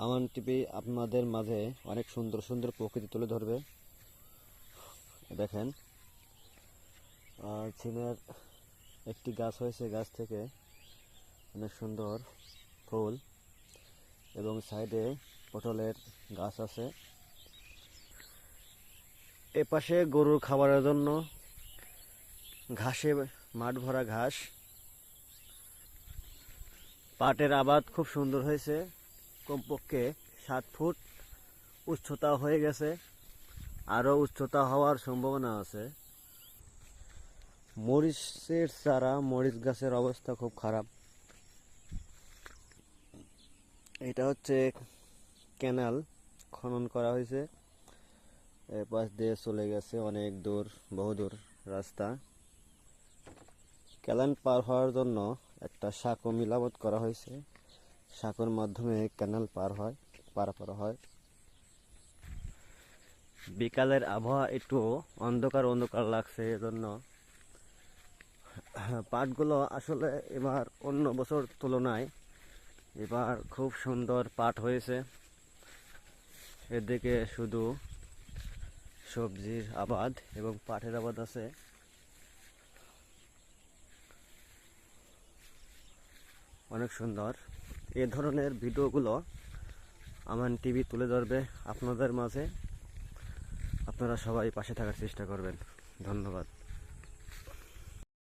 আমান TV আপনাদের মাঝে অনেক সুন্দর সুন্দর প্রকৃতি তুলে ধরবে। দেখেন, ছিমের একটি গাছ হয়েছে, গাছ থেকে অনেক সুন্দর ফুল এবং সাইডে পটলের গাছ আছে। এপাশে গরুর খাবারের জন্য ঘাসে মাঠ ভরা ঘাস। পাটের আবাদ খুব সুন্দর হয়েছে, কমপক্ষে 7 ফুট উচ্চতা হয়ে গেছে, আরো উচ্চতা হওয়ার সম্ভাবনা আছে। মরিচের চারা, মরিচ গাছের অবস্থা খুব খারাপ। এটা হচ্ছে ক্যানাল খনন করা হয়েছে, এর পাশ দিয়ে চলে গেছে অনেক দূর, বহুদূর রাস্তা। ক্যানাল পার হওয়ার জন্য একটা সাঁকো মেরামত করা হয়েছে, সাঁকোর মাধ্যমে ক্যানাল পারাপার হয়। বিকালের আবহাওয়া একটু অন্ধকার অন্ধকার লাগছে, এজন্য পাটগুলো আসলে এবার অন্য বছর তুলনায় এবার খুব সুন্দর পাট হয়েছে। এদিকে শুধু সবজির আবাদ এবং পাটের আবাদ আছে। অনেক সুন্দর। এ ধরনের ভিডিওগুলো আমান টিভি তুলে ধরবে আপনাদের মাঝে। আপনারা সবাই পাশে থাকার চেষ্টা করবেন। ধন্যবাদ।